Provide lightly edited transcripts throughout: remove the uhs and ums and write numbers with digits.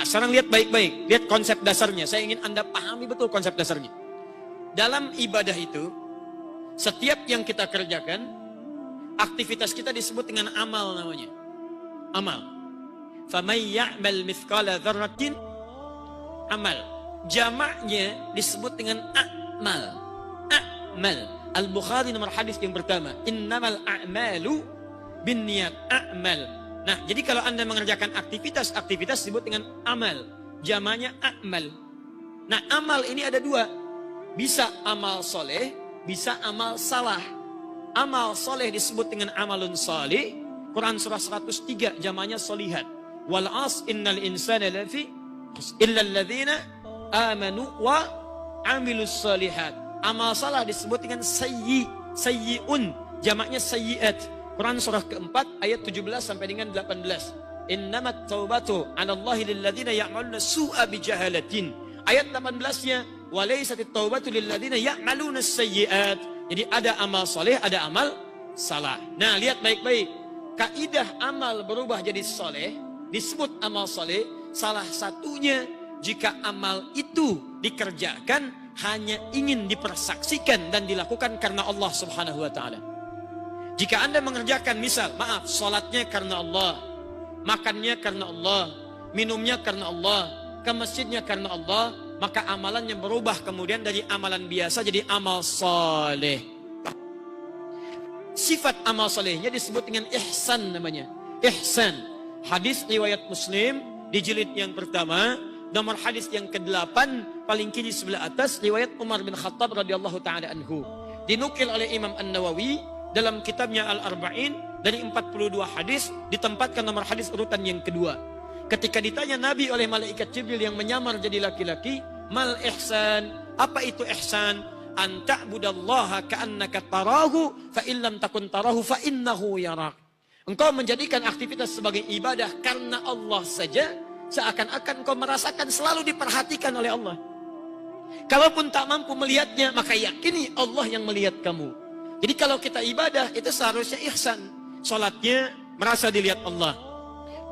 Sekarang lihat baik-baik, lihat konsep dasarnya. Saya ingin Anda pahami betul konsep dasarnya. Dalam ibadah itu, setiap yang kita kerjakan, aktivitas kita disebut dengan amal namanya. Amal. فَمَنْ يَعْمَلْ مِثْقَالَ ذَرَّةٍ amal. Jamaknya disebut dengan a'mal. A'mal. Al-Bukhari nomor hadis yang pertama. Innamal a'malu binniyat. A'mal. Nah, jadi kalau Anda mengerjakan aktivitas disebut dengan amal. Jamaknya a'mal. Nah, amal ini ada dua. Bisa amal soleh, bisa amal salah. Amal soleh disebut dengan amalun soleh. Quran surah 103 jamaknya solihat. Wal as innal insana lafi illa alladzina amanu wa amilus solihat. Amal salah disebut dengan sayyi'un, jamaknya sayyi'at. Quran surah keempat ayat 17 sampai dengan 18. Innamat taubatu 'alallahi lilladzina ya'maluna su'a bijahalatin. Ayat 18-nya walaisatit taubatu lilladzina ya'maluna sayyi'at. Jadi ada amal soleh, ada amal salah. Nah, lihat baik-baik. Kaidah amal berubah jadi soleh disebut amal soleh. Salah satunya jika amal itu dikerjakan hanya ingin dipersaksikan dan dilakukan karena Allah Subhanahu wa ta'ala. Jika Anda mengerjakan misal, salatnya karena Allah, makannya karena Allah, minumnya karena Allah, ke masjidnya karena Allah, maka amalannya berubah kemudian dari amalan biasa jadi amal soleh. Sifat amal solehnya disebut dengan ihsan namanya. Ihsan. Hadis riwayat Muslim di jilid yang pertama, nomor hadis yang ke-8 paling kiri sebelah atas, riwayat Umar bin Khattab radhiyallahu taala anhu. Dinukil oleh Imam An-Nawawi dalam kitabnya Al-Arba'in dari 42 hadis ditempatkan nomor hadis urutan yang kedua. Ketika ditanya Nabi oleh malaikat Jibril yang menyamar jadi laki-laki, mal ihsan? Apa itu ihsan? An ta'budallaha ka'annaka tarahu fa illam takun tarahu fa innahu yarak. Engkau menjadikan aktivitas sebagai ibadah karena Allah saja, seakan-akan engkau merasakan selalu diperhatikan oleh Allah. Kalaupun tak mampu melihatnya, maka yakini Allah yang melihat kamu. Jadi kalau kita ibadah, itu seharusnya ihsan. Salatnya merasa dilihat Allah.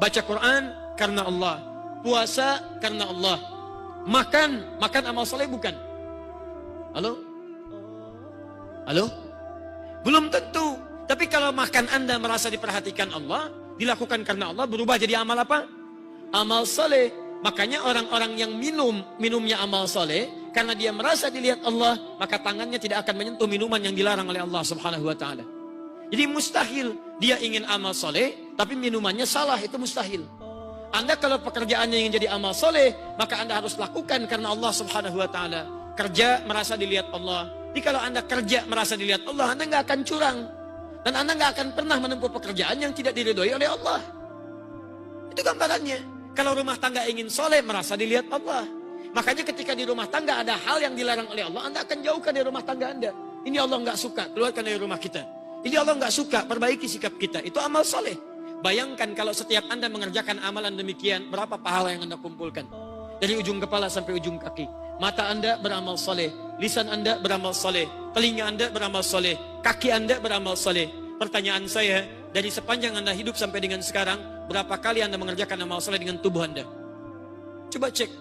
Baca Quran karena Allah. Puasa karena Allah. Makan amal soleh bukan? Halo? Halo? Belum tentu. Tapi kalau makan Anda merasa diperhatikan Allah, dilakukan karena Allah, berubah jadi amal apa? Amal soleh. Makanya orang-orang yang minumnya amal soleh, karena dia merasa dilihat Allah, maka tangannya tidak akan menyentuh minuman yang dilarang oleh Allah Subhanahu wa ta'ala. Jadi mustahil dia ingin amal soleh, tapi minumannya salah, itu mustahil. Anda kalau pekerjaannya ingin jadi amal soleh, maka Anda harus lakukan karena Allah Subhanahu wa ta'ala. Kerja merasa dilihat Allah. Jadi kalau Anda kerja merasa dilihat Allah, Anda nggak akan curang. Dan Anda nggak akan pernah menempuh pekerjaan yang tidak diridhoi oleh Allah. Itu gambarannya. Kalau rumah tangga ingin soleh, merasa dilihat Allah. Makanya ketika di rumah tangga ada hal yang dilarang oleh Allah, Anda akan jauhkan dari rumah tangga Anda. Ini Allah nggak suka, keluarkan dari rumah kita. Ini Allah nggak suka, perbaiki sikap kita. Itu amal soleh. Bayangkan kalau setiap Anda mengerjakan amalan demikian, berapa pahala yang Anda kumpulkan. Dari ujung kepala sampai ujung kaki. Mata Anda beramal soleh, lisan Anda beramal soleh, telinga Anda beramal soleh, kaki Anda beramal soleh. Pertanyaan saya, dari sepanjang Anda hidup sampai dengan sekarang, berapa kali Anda mengerjakan amal soleh dengan tubuh Anda? Coba cek.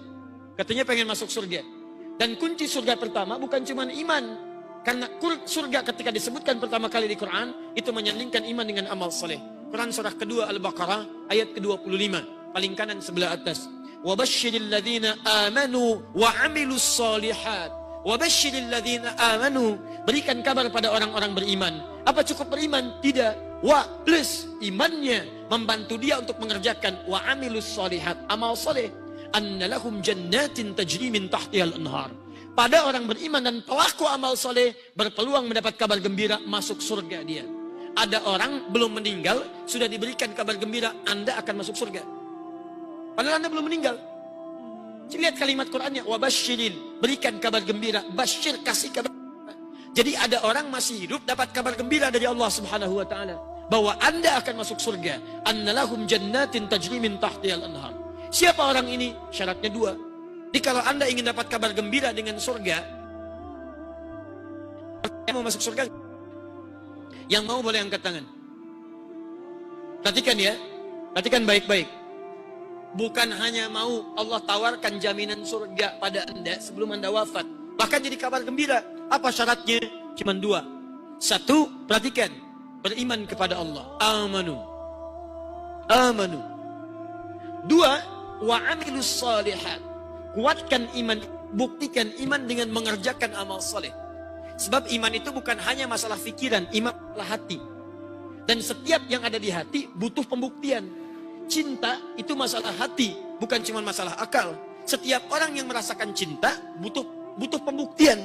Katanya pengen masuk surga. Dan kunci surga pertama bukan cuma iman. Karena surga ketika disebutkan pertama kali di Quran, itu menyandingkan iman dengan amal soleh. Quran surah kedua Al-Baqarah ayat ke-25, paling kanan sebelah atas. وَبَشِّرِ الَّذِينَ آمَنُوا وَعَمِلُوا الصَّالِحَاتِ وَبَشِّرِ الَّذِينَ آمَنُوا. Berikan kabar pada orang-orang beriman. Apa cukup beriman? Tidak. Wa plus imannya membantu dia untuk mengerjakan وَعَمِلُوا الصَّالِحَاتِ, amal soleh. أَنَّ لَهُمْ جَنَّاتٍ تَجْرِي مِنْ تَحْتِهَا الْأَنْهَارِ. Pada orang beriman dan pelaku amal soleh berpeluang mendapat kabar gembira masuk surga dia. Ada orang belum meninggal sudah diberikan kabar gembira Anda akan masuk surga. Padahal Anda belum meninggal. Lihat kalimat Qur'annya, wabashiril, berikan kabar gembira, bashir, kasih kabar. Jadi ada orang masih hidup dapat kabar gembira dari Allah Subhanahu wa ta'ala bahwa Anda akan masuk surga. Annalahum jannatin tajri min tahtihal anhar. Siapa orang ini? Syaratnya dua. Jadi kalau Anda ingin dapat kabar gembira dengan surga, mau masuk surga? Yang mau boleh angkat tangan. Perhatikan ya, perhatikan baik-baik. bukan hanya mau Allah tawarkan jaminan surga pada Anda sebelum Anda wafat. Bahkan jadi kabar gembira. Apa syaratnya? Cuma 2. 1, perhatikan. Beriman kepada Allah. Amanu. 2, wa amilus salihat. Kuatkan iman, buktikan iman dengan mengerjakan amal saleh. Sebab iman itu bukan hanya masalah pikiran, iman adalah hati. Dan setiap yang ada di hati butuh pembuktian. Cinta itu masalah hati, bukan cuma masalah akal. Setiap orang yang merasakan cinta butuh pembuktian.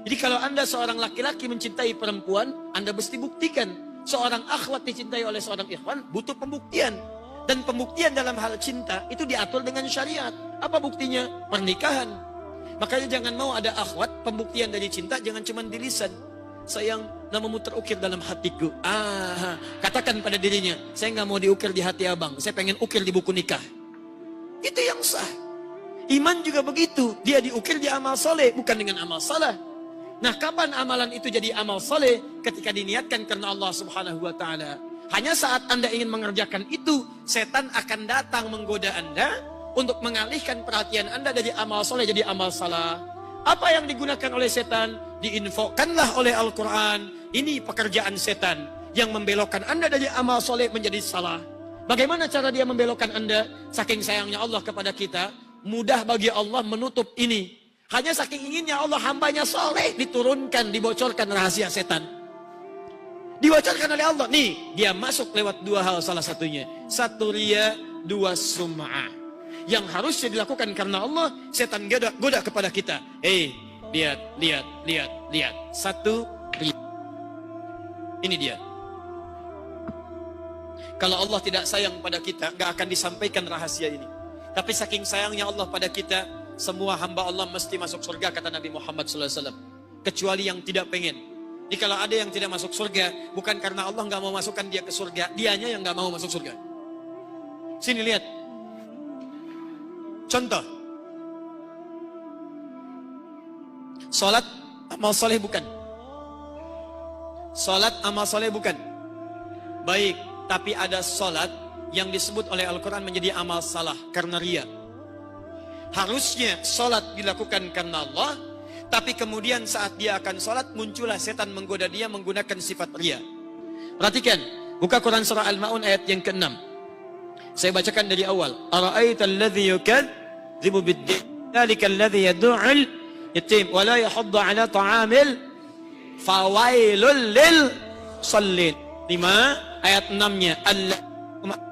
Jadi kalau Anda seorang laki-laki mencintai perempuan, Anda mesti buktikan. Seorang akhwat dicintai oleh seorang ikhwan, butuh pembuktian. Dan pembuktian dalam hal cinta itu diatur dengan syariat. Apa buktinya? Pernikahan. Makanya jangan mau ada akhwat, pembuktian dari cinta jangan cuma di lisan. Sayang, namamu terukir dalam hatiku. Katakan pada dirinya, saya nggak mau diukir di hati abang, saya pengen ukir di buku nikah. Itu yang sah. Iman juga begitu, dia diukir di amal soleh, bukan dengan amal salah. Nah, kapan amalan itu jadi amal soleh? Ketika diniatkan karena Allah Subhanahu wa Ta'ala. Hanya saat Anda ingin mengerjakan itu, setan akan datang menggoda Anda untuk mengalihkan perhatian Anda dari amal soleh jadi amal salah. Apa yang digunakan oleh setan? Diinfokanlah oleh Al-Quran. Ini pekerjaan setan yang membelokkan Anda dari amal soleh menjadi salah. Bagaimana cara dia membelokkan Anda? Saking sayangnya Allah kepada kita, mudah bagi Allah menutup ini. Hanya saking inginnya Allah hambanya soleh, diturunkan, dibocorkan rahasia setan. Dibocorkan oleh Allah. Nih, dia masuk lewat 2 hal salah satunya. 1 riya, 2 sum'ah. Yang harusnya dilakukan karena Allah, setan goda kepada kita. Lihat. 1 riya. Ini dia. Kalau Allah tidak sayang pada kita, gak akan disampaikan rahasia ini. Tapi saking sayangnya Allah pada kita, semua hamba Allah mesti masuk surga, kata Nabi Muhammad SAW. Kecuali yang tidak pengen. Jadi kalau ada yang tidak masuk surga, bukan karena Allah gak mau masukkan dia ke surga, dianya yang gak mau masuk surga. Sini lihat. Contoh. Salat amal soleh bukan? Salat amal soleh bukan? Baik, tapi ada salat yang disebut oleh Al-Quran menjadi amal salah karena riya. Harusnya salat dilakukan karena Allah, tapi kemudian saat dia akan salat muncullah setan menggoda dia menggunakan sifat riya. Perhatikan, buka Quran surah Al-Maun ayat yang ke-6. Saya bacakan dari awal. Ara'aita alladhi yukadzibu bid-din, dzalika alladhi yad'ul yatim wa la yahuddu 'ala ta'amil fawailul lil shallin. 5 ayat 6-nya.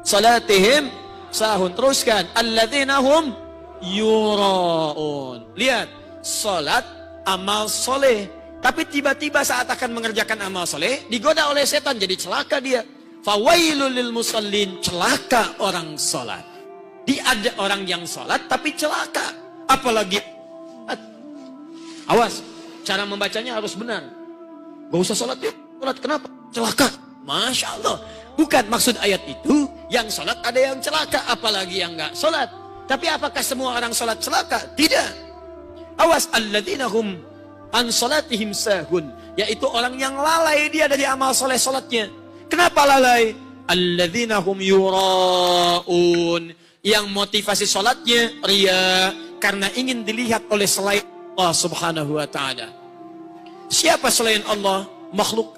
Salatihim sahun. Teruskan. Alladzina hum yura'un. Lihat, salat amal soleh, tapi tiba-tiba saat akan mengerjakan amal soleh digoda oleh setan, jadi celaka dia. Fawailul lil musallin, celaka orang salat. Ada orang yang salat tapi celaka, apalagi awas, cara membacanya harus benar. Gak usah salat yuk, salat kenapa? Celaka. Masya Allah. Bukan maksud ayat itu yang salat ada yang celaka, apalagi yang gak salat. Tapi apakah semua orang salat celaka? Tidak. Awas, alladzina hum an salatihim sahun, yaitu orang yang lalai dia dari amal soleh salatnya. Kenapa lalai? Alladzina hum yura'un, yang motivasi salatnya riya, karena ingin dilihat oleh selain Allah Subhanahu wa Ta'ala. Siapa selain Allah? Makhluk.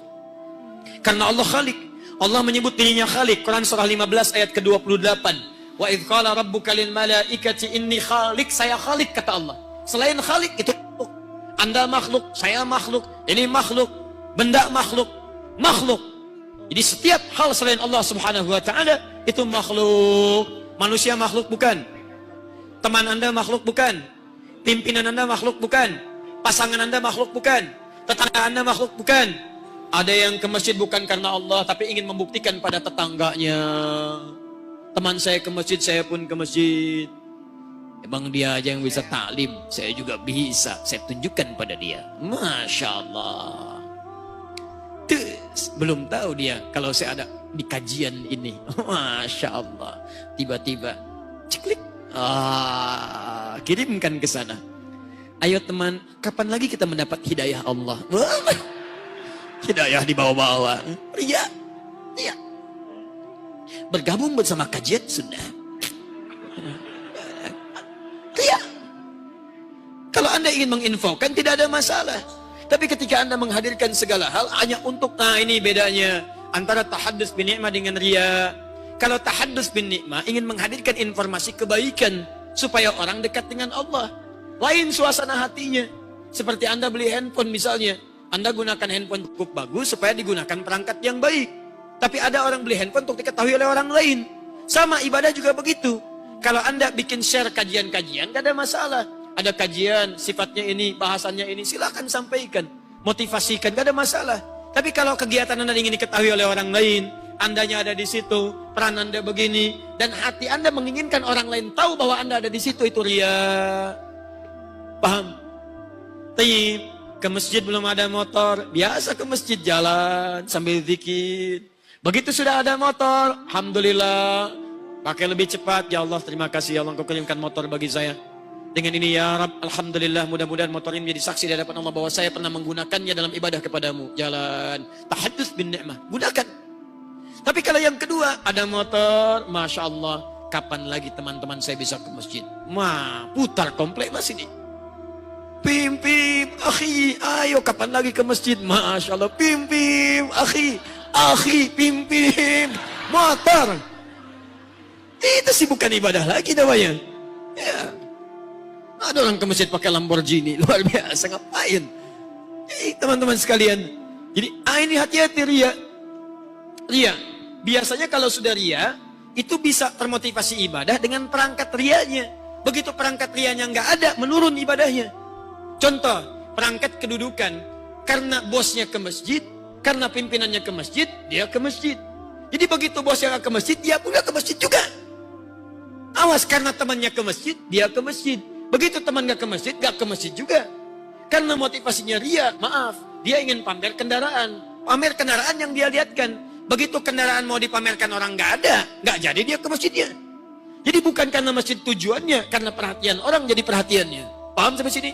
Karena Allah Khalik. Allah menyebut dirinya Khalik. Quran surah 15 ayat ke-28. Wa idh qala rabbuka lil malaikati inni khalik, saya Khalik, kata Allah. Selain Khalik itu makhluk. Anda makhluk, saya makhluk, ini makhluk, benda makhluk, makhluk. Jadi setiap hal selain Allah Subhanahu wa Ta'ala itu makhluk. Manusia makhluk bukan? Teman Anda makhluk bukan? Pimpinan Anda makhluk bukan? Pasangan Anda makhluk bukan? Tetangga Anda makhluk bukan? Ada yang ke masjid bukan karena Allah, tapi ingin membuktikan pada tetangganya. Teman saya ke masjid, saya pun ke masjid. Emang dia aja yang bisa taklim, saya juga bisa. Saya tunjukkan pada dia. Masya Allah. Belum tahu dia kalau saya ada di kajian ini. Masya Allah. Tiba-tiba ciklik, kirimkan ke sana. Ayo teman, kapan lagi kita mendapat hidayah Allah? Hidayah di bawah-bawah. Iya. Bergabung bersama kajian sunnah. Anda ingin menginfokan, tidak ada masalah. Tapi ketika Anda menghadirkan segala hal hanya untuk, nah ini bedanya antara tahaddus bin ni'mah dengan riya. Kalau tahaddus bin ni'mah ingin menghadirkan informasi kebaikan supaya orang dekat dengan Allah. Lain suasana hatinya. Seperti Anda beli handphone misalnya. Anda gunakan handphone cukup bagus supaya digunakan perangkat yang baik. Tapi ada orang beli handphone untuk diketahui oleh orang lain. Sama ibadah juga begitu. Kalau Anda bikin share kajian-kajian, gak ada masalah. Ada kajian, sifatnya ini, bahasannya ini, silakan sampaikan. Motivasikan, gak ada masalah. Tapi kalau kegiatan Anda ingin diketahui oleh orang lain, Andanya ada di situ, peran Anda begini, dan hati Anda menginginkan orang lain tahu bahwa Anda ada di situ, itu riya. Paham? Tayyib, ke masjid belum ada motor, biasa ke masjid jalan sambil zikir. Begitu sudah ada motor, alhamdulillah, pakai lebih cepat. Ya Allah, terima kasih ya Allah, Engkau kirimkan motor bagi saya. Dengan ini ya Rabb, alhamdulillah, mudah-mudahan motor ini menjadi saksi di hadapan Allah bahwa saya pernah menggunakannya dalam ibadah kepadamu. Jalan, tahaddus bin ni'mah, gunakan. Tapi kalau yang kedua, ada motor, Masya Allah, kapan lagi teman-teman saya bisa ke masjid? Putar komplek mas ini. Pim, akhi, ayo kapan lagi ke masjid? Masya Allah, pim, akhi, pim, motor. Itu sih bukan ibadah lagi namanya. Ya. Ada orang ke masjid pakai Lamborghini, luar biasa, ngapain? Teman-teman sekalian, jadi ini hati-hati riya. Riya, biasanya kalau sudah riya, itu bisa termotivasi ibadah dengan perangkat riyanya. Begitu perangkat riyanya nggak ada, menurun ibadahnya. Contoh, perangkat kedudukan. Karena bosnya ke masjid, karena pimpinannya ke masjid, dia ke masjid. Jadi begitu bosnya ke masjid, dia pun ke masjid juga. Awas, karena temannya ke masjid, dia ke masjid. Begitu teman gak ke masjid juga. Karena motivasinya riya, maaf, dia ingin pamer kendaraan. Pamer kendaraan yang dia lihatkan. Begitu kendaraan mau dipamerkan orang gak ada, gak jadi dia ke masjidnya. Jadi bukan karena masjid tujuannya, karena perhatian orang jadi perhatiannya. Paham sampai sini?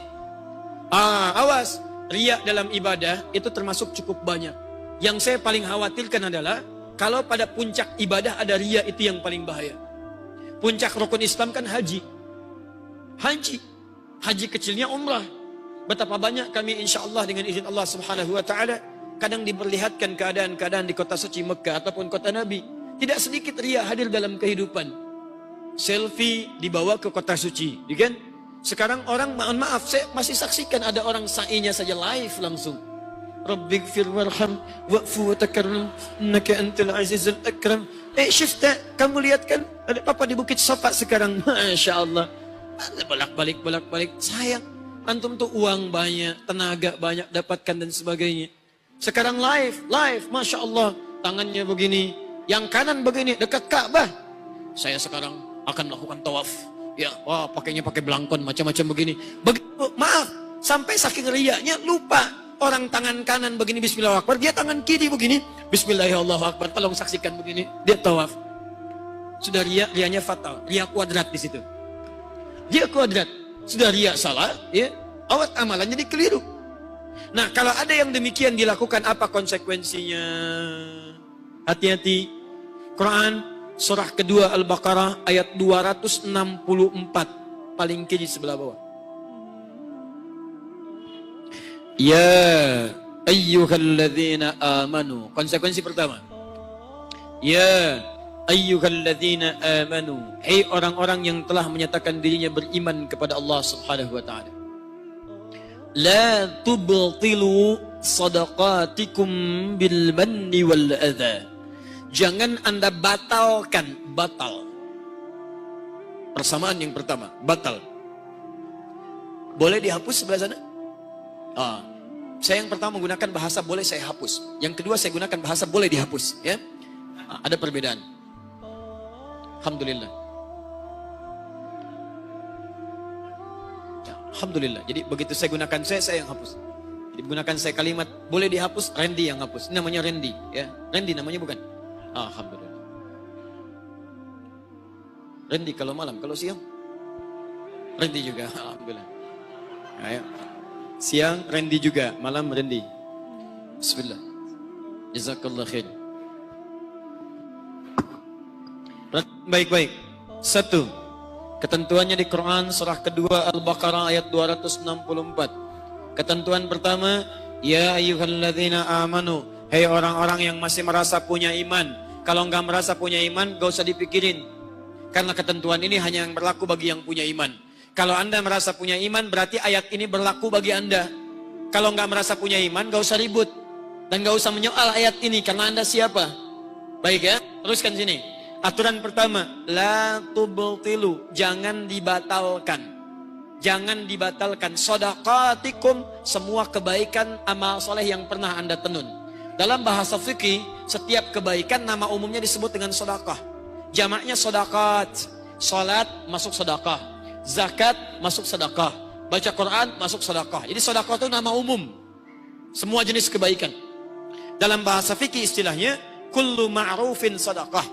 Awas, riya dalam ibadah itu termasuk cukup banyak. Yang saya paling khawatirkan adalah kalau pada puncak ibadah ada riya, itu yang paling bahaya. Puncak rukun Islam kan haji. Haji kecilnya umrah. Betapa banyak kami insya Allah dengan izin Allah subhanahu wa ta'ala kadang diperlihatkan keadaan-keadaan di kota suci Mekah ataupun kota Nabi. Tidak sedikit riya hadir dalam kehidupan. Selfie dibawa ke kota suci, kan? Sekarang orang, mohon maaf, saya masih saksikan ada orang sa'inya saja live langsung. Rabbighfir warham wa'fu wa takarram innaka antal azizul akram. Syifta, kamu lihat kan ada papa di Bukit Safa sekarang, Masya Allah. Bolak-balik. Sayang, antum tuh uang banyak, tenaga banyak dapatkan dan sebagainya. Sekarang live, Masya Allah. Tangannya begini, yang kanan begini, dekat Ka'bah. Saya sekarang akan melakukan tawaf. Ya, pakainya pakai belangkon, macam-macam begini. Begitu, maaf, sampai saking riyanya lupa. Orang tangan kanan begini, Bismillahirrahmanirrahim. Dia tangan kiri begini, Bismillahirrahmanirrahim. Tolong saksikan begini, dia tawaf. Sudah riyanya fatal, riya kuadrat di situ. Dia kuadrat, sudah riya salah, ya, awat amalannya jadi keliru. Nah, kalau ada yang demikian dilakukan, apa konsekuensinya? Hati-hati. Quran surah kedua Al-Baqarah ayat 264, paling kiri sebelah bawah. Ya ayyuhalladzina amanu. Konsekuensi pertama. Ya ayyuhalladzina amanu, hai orang-orang yang telah menyatakan dirinya beriman kepada Allah Subhanahu wa taala. La tubtilu sadaqatikum bil manni wal adha. Jangan Anda batalkan, batal. Persamaan yang pertama, batal. Boleh dihapus sebelah sana? Saya yang pertama menggunakan bahasa boleh saya hapus. Yang kedua saya gunakan bahasa boleh dihapus, ya. Ada perbedaan. Alhamdulillah. Ya, alhamdulillah. Jadi begitu saya gunakan saya yang hapus. Jadi gunakan saya kalimat boleh dihapus, Randy yang hapus. Ini namanya Randy, ya. Randy namanya bukan? Alhamdulillah. Randy kalau malam, kalau siang Randy juga. Alhamdulillah. Ayo. Siang Randy juga, malam Randy. Bismillah. Jazakallah khair. Baik-baik. Satu. Ketentuannya di Quran surah kedua Al-Baqarah ayat 264. Ketentuan pertama, ya ayyuhalladzina amanu, hei orang-orang yang masih merasa punya iman. Kalau enggak merasa punya iman, gak usah dipikirin. Karena ketentuan ini hanya yang berlaku bagi yang punya iman. Kalau Anda merasa punya iman, berarti ayat ini berlaku bagi Anda. Kalau enggak merasa punya iman, gak usah ribut. Dan gak usah menyoal ayat ini, karena Anda siapa? Baik ya, teruskan sini. Aturan pertama, la tubtilu, jangan dibatalkan. Jangan dibatalkan shadaqatikum, semua kebaikan amal soleh yang pernah Anda tenun. Dalam bahasa fikih, setiap kebaikan nama umumnya disebut dengan sedekah. Jamaknya sedaqat. Salat masuk sedekah, zakat masuk sedekah, baca Quran masuk sedekah. Jadi sedekah itu nama umum. Semua jenis kebaikan. Dalam bahasa fikih istilahnya kullu ma'rufin sedekah.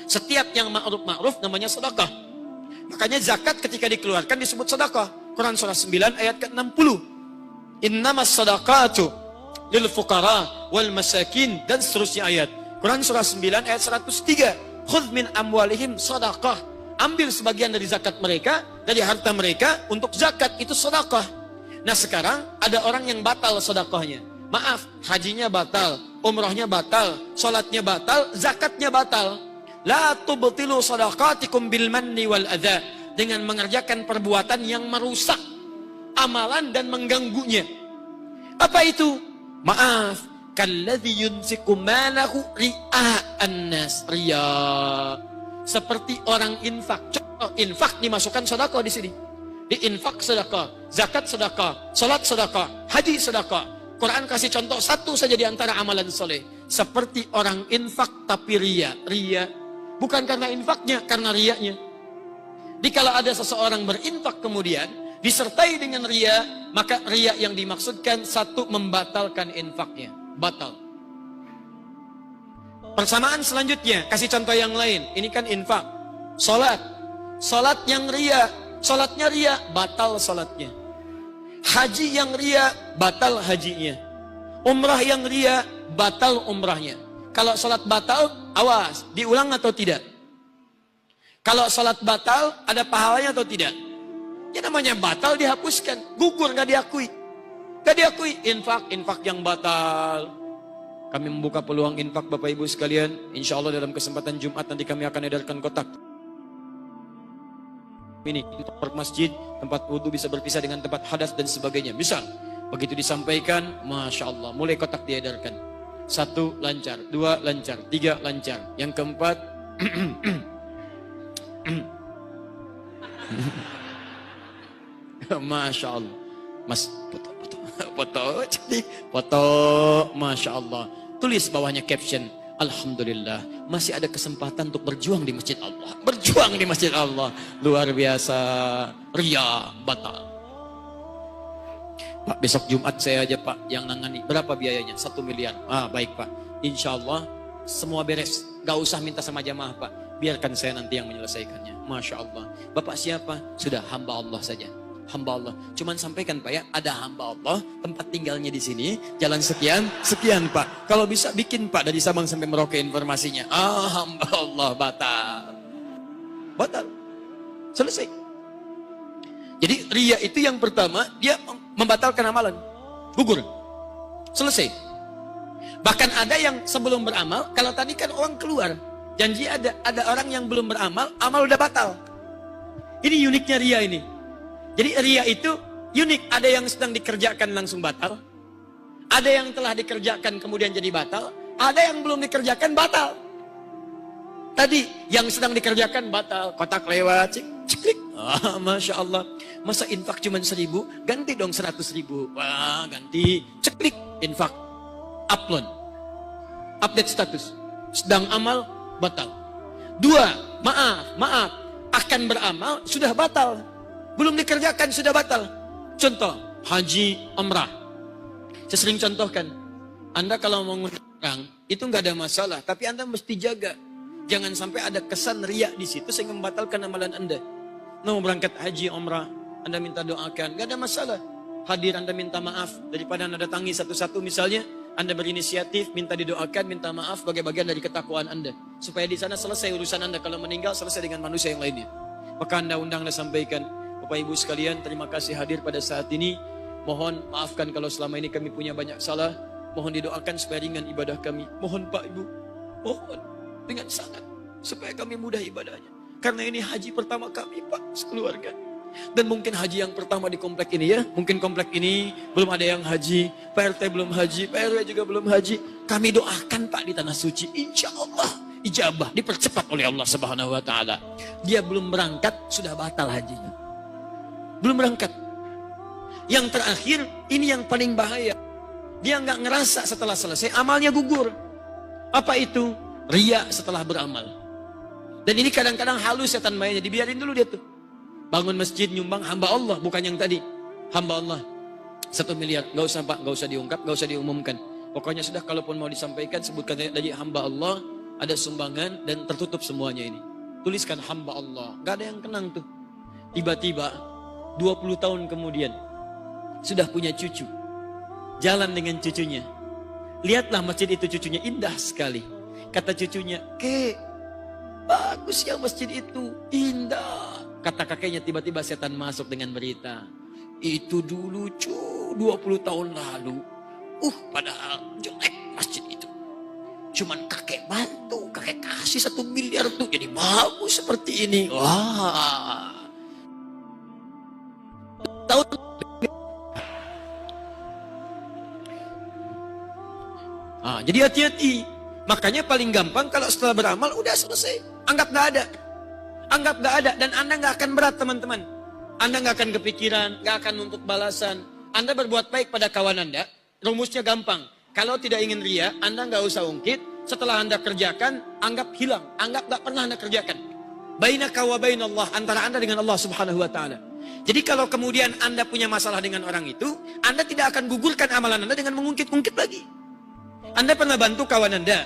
Setiap yang ma'ruf namanya sedekah. Makanya zakat ketika dikeluarkan disebut sedekah. Quran surah 9 ayat ke-60. Innamas sadaqatu lil fuqara wal masakin, dan seterusnya ayat. Quran surah 9 ayat 103. Khudz min amwalihim sadaqah. Ambil sebagian dari zakat mereka, dari harta mereka untuk zakat, itu sedekah. Nah sekarang ada orang yang batal sedekahnya. Maaf, hajinya batal, umrahnya batal, salatnya batal, zakatnya batal. La tubtilu shadaqatikum bil manni wal adza, dengan mengerjakan perbuatan yang merusak amalan dan mengganggunya. Apa itu? Maaf, kalladzi yunsiku malahu ria'an nas, riya. Seperti orang infak. Contoh, infak dimasukkan sedekah di sini. Di infak sedekah, zakat sedekah, salat sedekah, haji sedekah. Quran kasih contoh satu saja di antara amalan soleh. Seperti orang infak tapi riya. Riya bukan karena infaknya, karena riyanya. Dikala ada seseorang berinfak kemudian disertai dengan riya, maka riya yang dimaksudkan satu, membatalkan infaknya, batal. Persamaan selanjutnya, kasih contoh yang lain. Ini kan infak, salat, salat yang riya, salatnya riya, batal salatnya. Haji yang riya, batal hajinya. Umrah yang riya, batal umrahnya. Kalau salat batal, awas, diulang atau tidak? Kalau salat batal, ada pahalanya atau tidak? Ya namanya batal, dihapuskan. Gugur, nggak diakui. Nggak diakui. Infak yang batal. Kami membuka peluang infak Bapak Ibu sekalian. Insya Allah dalam kesempatan Jumat nanti kami akan edarkan kotak. Ini tempat masjid, tempat wudhu bisa berpisah dengan tempat hadas dan sebagainya. Misal, begitu disampaikan, Masya Allah, mulai kotak diedarkan. 1 lancar, 2 lancar, 3 lancar. Yang keempat, Masya Allah. Mas, foto, Masya Allah. Tulis bawahnya caption, Alhamdulillah, masih ada kesempatan untuk berjuang di masjid Allah. Berjuang di masjid Allah. Luar biasa. Riya, batal. Pak, besok Jumat saya aja Pak yang nangani. Berapa biayanya? 1 miliar. Ah, baik Pak. Insya Allah semua beres. Gak usah minta sama jamaah Pak. Biarkan saya nanti yang menyelesaikannya. Masya Allah. Bapak siapa? Sudah, hamba Allah saja. Hamba Allah. Cuman sampaikan Pak ya, ada hamba Allah, tempat tinggalnya di sini, jalan sekian, sekian Pak. Kalau bisa bikin Pak dari Sabang sampai Merauke informasinya. Ah, hamba Allah, batal. Batal. Selesai. Jadi riya itu yang pertama, dia membatalkan amalan, gugur, selesai. Bahkan ada yang sebelum beramal, kalau tadi kan orang keluar, janji ada orang yang belum beramal, amal udah batal. Ini uniknya riya ini. Jadi riya itu unik, ada yang sedang dikerjakan langsung batal, ada yang telah dikerjakan kemudian jadi batal, ada yang belum dikerjakan batal. Tadi yang sedang dikerjakan batal, kotak lewat, ceklik. Ah, Masya Allah. Masa infak cuma 1.000, ganti dong 100.000. Wah, ganti, ceklik, infak, upload, update status, sedang amal, batal. 2, maaf, akan beramal, sudah batal. Belum dikerjakan, sudah batal. Contoh, haji, umrah. Saya sering contohkan, Anda kalau mau ngundang orang, itu nggak ada masalah, tapi Anda mesti jaga. Jangan sampai ada kesan riya di situ sehingga membatalkan amalan Anda. Mau berangkat haji, umrah, Anda minta doakan, gak ada masalah. Hadir Anda minta maaf, daripada Anda datangi satu-satu misalnya, Anda berinisiatif, minta didoakan, minta maaf sebagai bagian dari ketakwaan Anda. Supaya di sana selesai urusan Anda, kalau meninggal selesai dengan manusia yang lainnya. Maka Anda undang dan sampaikan. Bapak Ibu sekalian, terima kasih hadir pada saat ini. Mohon maafkan kalau selama ini kami punya banyak salah. Mohon didoakan supaya ringan ibadah kami. Mohon Pak Ibu, mohon dengan sangat supaya kami mudah ibadahnya. Karena ini haji pertama kami Pak, sekeluarga. Dan mungkin haji yang pertama di komplek ini ya. Mungkin komplek ini belum ada yang haji. Pak RT belum haji, Pak RW juga belum haji. Kami doakan Pak di Tanah Suci. Insya Allah ijabah dipercepat oleh Allah Subhanahu wa Ta'ala. Dia belum berangkat, sudah batal hajinya. Belum berangkat. Yang terakhir, ini yang paling bahaya. Dia nggak ngerasa setelah selesai, amalnya gugur. Apa itu? Ria setelah beramal. Dan ini kadang-kadang halus setan mainnya. Dibiarin dulu dia tuh. Bangun masjid nyumbang hamba Allah, bukan yang tadi. Hamba Allah 1 miliar, nggak usah Pak, nggak usah diungkap, nggak usah diumumkan. Pokoknya sudah, kalaupun mau disampaikan, sebutkan tadi hamba Allah, ada sumbangan dan tertutup semuanya ini. Tuliskan hamba Allah, nggak ada yang kenang tuh. Tiba-tiba 20 tahun kemudian sudah punya cucu, jalan dengan cucunya. Lihatlah masjid itu, cucunya indah sekali. Kata cucunya, "Kek, bagus ya masjid itu, indah." Kata kakeknya, tiba-tiba setan masuk dengan berita. Itu dulu 20 tahun lalu. Padahal jelek masjid itu. Cuman kakek bantu, kakek kasih 1 miliar tuh jadi bagus seperti ini. Wah. Tahun jadi hati-hati. Makanya paling gampang kalau setelah beramal udah selesai. Anggap gak ada. Anggap gak ada, dan Anda gak akan berat teman-teman. Anda gak akan kepikiran, gak akan untuk balasan. Anda berbuat baik pada kawan Anda, rumusnya gampang. Kalau tidak ingin ria, Anda gak usah ungkit. Setelah Anda kerjakan, anggap hilang. Anggap gak pernah Anda kerjakan. Bainaka wa bainallah, antara Anda dengan Allah Subhanahu wa Ta'ala. Jadi kalau kemudian Anda punya masalah dengan orang itu, Anda tidak akan gugurkan amalan Anda dengan mengungkit-ungkit lagi. Anda pernah bantu kawan Anda,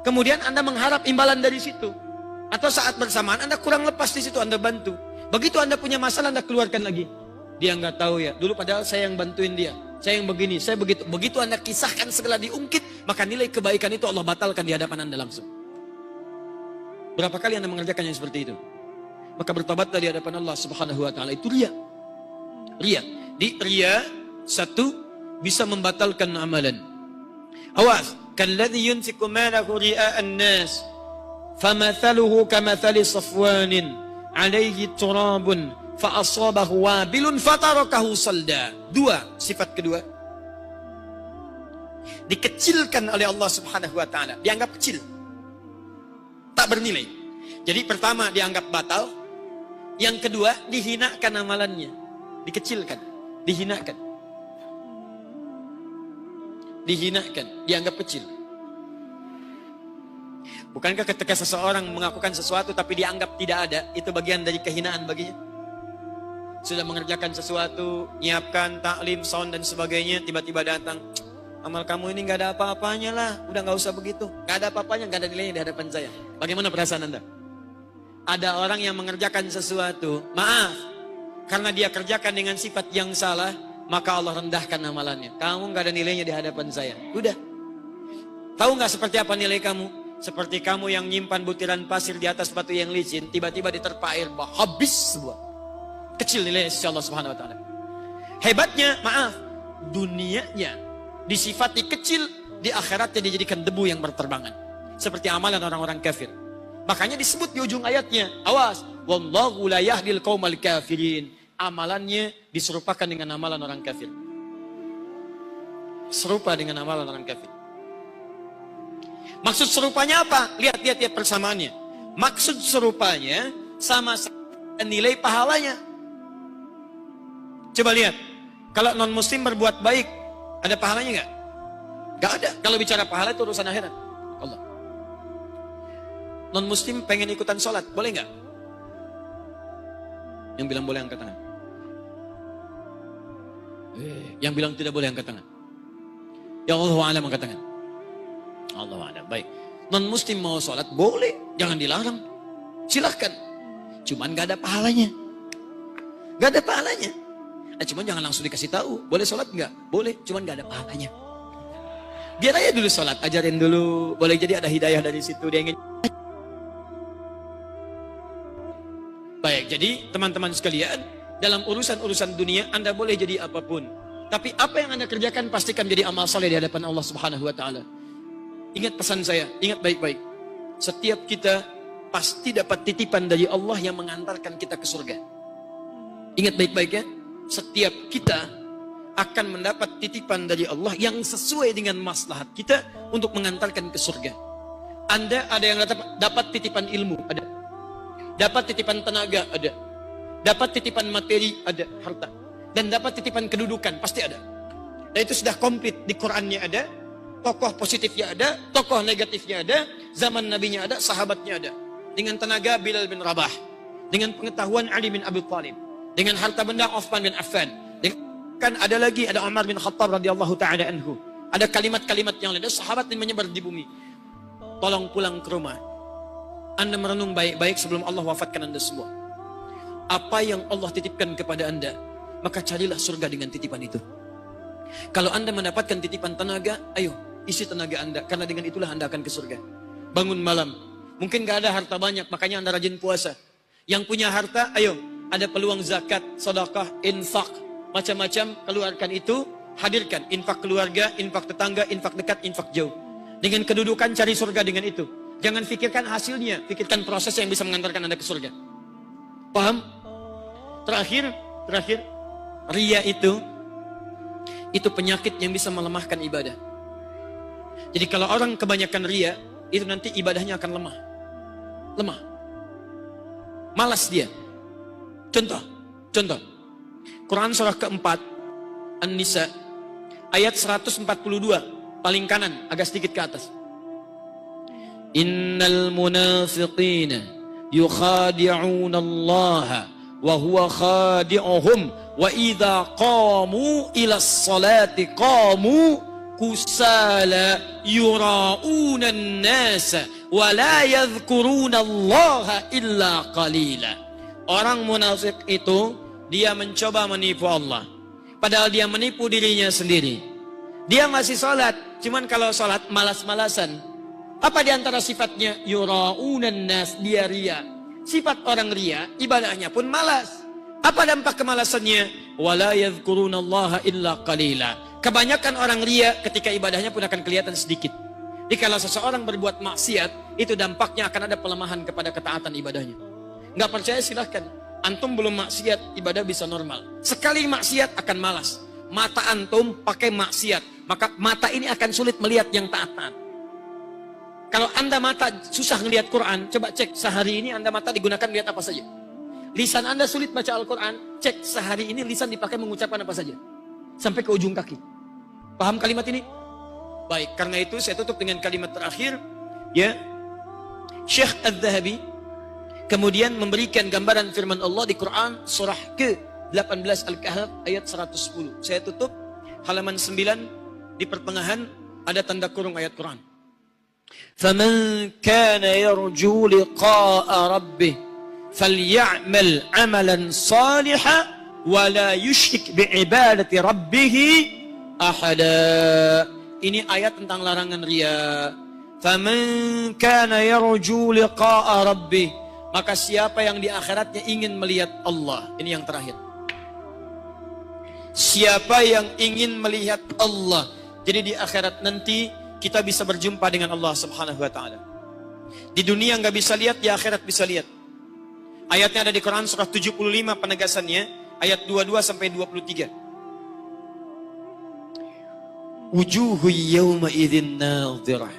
kemudian Anda mengharap imbalan dari situ. Atau saat bersamaan Anda kurang lepas di situ, Anda bantu. Begitu Anda punya masalah, Anda keluarkan lagi. Dia nggak tahu ya, dulu padahal saya yang bantuin dia. Saya yang begini, saya begitu. Begitu Anda kisahkan segala diungkit, maka nilai kebaikan itu Allah batalkan di hadapan Anda langsung. Berapa kali Anda mengerjakan yang seperti itu? Maka bertobatlah di hadapan Allah Subhanahu wa Ta'ala. Itu ria. Ria. Di ria, satu, bisa membatalkan amalan. Awas, kalladzi yunfiqu malahu ria'an nas. فَمَثَلُهُ كَمَثَلِ صَفْوَانٍ عَلَيْهِ تُرَابٌ فَأَصَابَهُ وَابِلٌ فَتَرَكَهُ صَلْدًا. 2, sifat kedua. Dikecilkan oleh Allah Subhanahu wa Ta'ala. Dianggap kecil. Tak bernilai. Jadi pertama dianggap batal. Yang kedua dihinakan amalannya. Dikecilkan. Dihinakan. Dihinakan. Dianggap kecil. Bukankah ketika seseorang mengakukan sesuatu tapi dianggap tidak ada, itu bagian dari kehinaan baginya? Sudah mengerjakan sesuatu, nyiapkan taklim, sound dan sebagainya, tiba-tiba datang, amal kamu ini nggak ada apa-apanya lah, udah nggak usah begitu, nggak ada apa-apanya, nggak ada nilainya di hadapan saya. Bagaimana perasaan Anda? Ada orang yang mengerjakan sesuatu, maaf, karena dia kerjakan dengan sifat yang salah, maka Allah rendahkan amalannya. Kamu nggak ada nilainya di hadapan saya. Udah. Tahu nggak seperti apa nilai kamu? Seperti kamu yang nyimpan butiran pasir di atas batu yang licin, tiba-tiba diterpa air, habis semua. Kecil nilai sisi Allah Subhanahu wa Ta'ala. Hebatnya, maaf, dunianya disifati kecil, di akhiratnya dijadikan debu yang berterbangan. Seperti amalan orang-orang kafir. Makanya disebut di ujung ayatnya, awas, wallahu la yahdil qaumal kafirin. Amalannya diserupakan dengan amalan orang kafir. Serupa dengan amalan orang kafir. Maksud serupanya apa? Lihat persamaannya. Maksud serupanya sama nilai pahalanya. Coba lihat. Kalau non muslim berbuat baik, ada pahalanya nggak? Nggak ada. Kalau bicara pahala itu urusan akhirat. Allah. Non muslim pengen ikutan sholat, boleh nggak? Yang bilang boleh angkat tangan. Yang bilang tidak boleh angkat tangan. Ya Allah a'lam angkat tangan. Allah a'lam. Baik. Non muslim mau sholat boleh, jangan dilarang. Silahkan. Cuman gak ada pahalanya. Gak ada pahalanya. Cuman jangan langsung dikasih tahu. Boleh sholat nggak? Boleh. Cuman gak ada pahalanya. Biar aja dulu sholat, ajarin dulu. Boleh jadi ada hidayah dari situ. Dia ingin. Baik. jadi teman-teman sekalian, dalam urusan-urusan dunia Anda boleh jadi apapun. Tapi apa yang Anda kerjakan pastikan jadi amal saleh di hadapan Allah Subhanahu wa taala. Ingat pesan saya, ingat baik-baik. Setiap kita pasti dapat titipan dari Allah yang mengantarkan kita ke surga. Ingat baik-baik ya. Setiap kita akan mendapat titipan dari Allah yang sesuai dengan maslahat kita untuk mengantarkan ke surga. Anda ada yang dapat titipan ilmu, ada. Dapat titipan tenaga, ada. Dapat titipan materi, ada, harta. Dan dapat titipan kedudukan, pasti ada. Dan itu sudah komplit, di Qur'annya ada, tokoh positifnya ada, tokoh negatifnya ada, zaman nabinya ada, sahabatnya ada. Dengan tenaga Bilal bin Rabah, dengan pengetahuan Ali bin Abi Thalib, dengan harta benda Uthman bin Affan, kan ada lagi, ada Umar bin Khattab radhiyallahu ta'ala anhu. Ada kalimat-kalimat yang lain, ada sahabat yang menyebar di bumi. Tolong pulang ke rumah. Anda merenung baik-baik sebelum Allah wafatkan Anda semua. Apa yang Allah titipkan kepada Anda, maka carilah surga dengan titipan itu. Kalau Anda mendapatkan titipan tenaga, ayo isi tenaga Anda, karena dengan itulah Anda akan ke surga. Bangun malam, mungkin gak ada harta banyak, makanya Anda rajin puasa. Yang punya harta, ayo, ada peluang zakat, sedekah, infak, macam-macam, keluarkan itu, hadirkan. Infak keluarga, infak tetangga, infak dekat, infak jauh. Dengan kedudukan cari surga dengan itu. Jangan pikirkan hasilnya, pikirkan proses yang bisa mengantarkan Anda ke surga. Paham? Terakhir, riya itu penyakit yang bisa melemahkan ibadah. Jadi kalau orang kebanyakan riya, itu nanti ibadahnya akan lemah. Malas dia. Contoh. Quran surah keempat, An-Nisa, ayat 142, paling kanan, agak sedikit ke atas. Innal munafiqina yukhadi'una Allah wa huwa khadi'uhum wa idza qamu ila sholati qamu kusala yura'una an-nasa wa la yadhkuruna Allah illa qalila. Orang munafik itu dia mencoba menipu Allah, padahal dia menipu dirinya sendiri. Dia masih salat, cuman kalau salat malas-malasan. Apa di antara sifatnya? Yura'unan nas, dia ria. Sifat orang ria, ibadahnya pun malas. Apa dampak kemalasannya? Wala yadhkurunallaha illa qalila. Kebanyakan orang ria ketika ibadahnya pun akan kelihatan sedikit. Jadi kalau seseorang berbuat maksiat, itu dampaknya akan ada pelemahan kepada ketaatan ibadahnya. Nggak percaya silahkan. Antum belum maksiat, ibadah bisa normal. Sekali maksiat akan malas. Mata antum pakai maksiat, maka mata ini akan sulit melihat yang taat-taat. Kalau Anda mata susah ngelihat Quran, coba cek sehari ini Anda mata digunakan lihat apa saja. Lisan Anda sulit baca Al-Quran, cek sehari ini lisan dipakai mengucapkan apa saja. Sampai ke ujung kaki. Paham kalimat ini? Baik, karena itu saya tutup dengan kalimat terakhir. Ya, Syekh Adz-Dzahabi kemudian memberikan gambaran firman Allah di Quran surah ke-18 Al-Kahf ayat 110. Saya tutup halaman 9, di pertengahan ada tanda kurung ayat Quran. فَمَنْ كَانَ يَرْجُو لِقَاءَ رَبِّهِ فَلْيَعْمَلْ عَمَلًا صَالِحًا وَلَا يُشْرِكْ بِعِبَادَةِ رَبِّهِ أَحَدًا. Ini ayat tentang larangan riya. فَمَنْ كَانَ يَرْجُو لِقَاءَ رَبِّهِ, maka siapa yang di akhiratnya ingin melihat Allah. Ini yang terakhir. Siapa yang ingin melihat Allah, jadi di akhirat nanti kita bisa berjumpa dengan Allah Subhanahu wa taala. Di dunia nggak bisa lihat, di akhirat bisa lihat. Ayatnya ada di Quran surah 75 penegasannya, ayat 22 sampai 23. Wujuhu yawma idzin nadhirah.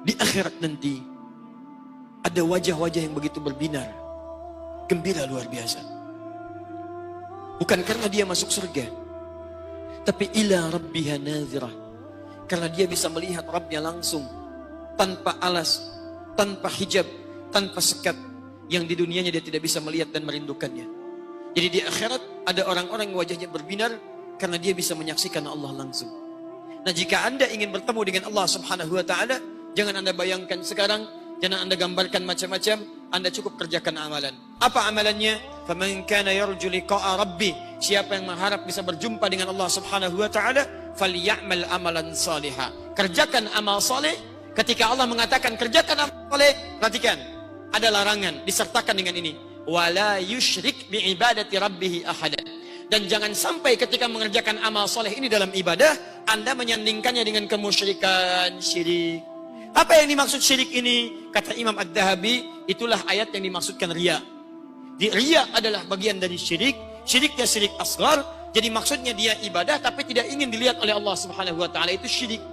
Di akhirat nanti ada wajah-wajah yang begitu berbinar, gembira luar biasa. Bukan karena dia masuk surga, tapi ila rabbiha nadhirah. Karena dia bisa melihat Rabbnya langsung, tanpa alas, tanpa hijab, tanpa sekat, yang di dunianya dia tidak bisa melihat dan merindukannya. Jadi di akhirat ada orang-orang yang wajahnya berbinar karena dia bisa menyaksikan Allah langsung. Nah, jika Anda ingin bertemu dengan Allah Subhanahu wa taala, jangan Anda bayangkan sekarang, jangan Anda gambarkan macam-macam, Anda cukup kerjakan amalan. Apa amalannya? Faman kana yarju liqa'a rabbi, siapa yang mengharap bisa berjumpa dengan Allah Subhanahu wa taala, falyamal amalan salihah. Kerjakan amal saleh. Ketika Allah mengatakan kerjakan amal saleh, perhatikan. ada larangan disertakan dengan ini, wala yusyrik bi ibadati rabbih ahada. Dan jangan sampai ketika mengerjakan amal soleh ini dalam ibadah, Anda menyandingkannya dengan kemusyrikan, syirik. Apa yang dimaksud syirik ini? Kata Imam Ad-Dhahabi, itulah ayat yang dimaksudkan riya. Riya adalah bagian dari syirik. Syiriknya syirik asghar. Jadi maksudnya dia ibadah tapi tidak ingin dilihat oleh Allah Subhanahu wa taala, itu syirik.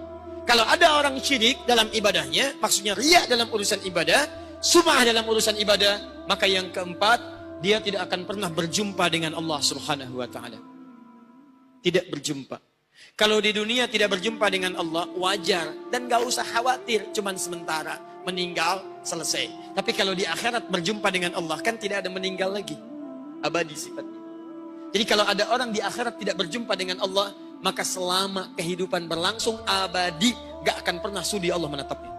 Kalau ada orang syirik dalam ibadahnya, maksudnya riya dalam urusan ibadah, sum'ah dalam urusan ibadah, maka yang keempat, dia tidak akan pernah berjumpa dengan Allah Subhanahu wa taala. Tidak berjumpa. Kalau di dunia tidak berjumpa dengan Allah, wajar dan gak usah khawatir, cuman sementara, meninggal, selesai. Tapi kalau di akhirat berjumpa dengan Allah, kan tidak ada meninggal lagi, abadi sifatnya. Jadi kalau ada orang di akhirat tidak berjumpa dengan Allah, maka selama kehidupan berlangsung abadi, gak akan pernah sudi Allah menatapnya.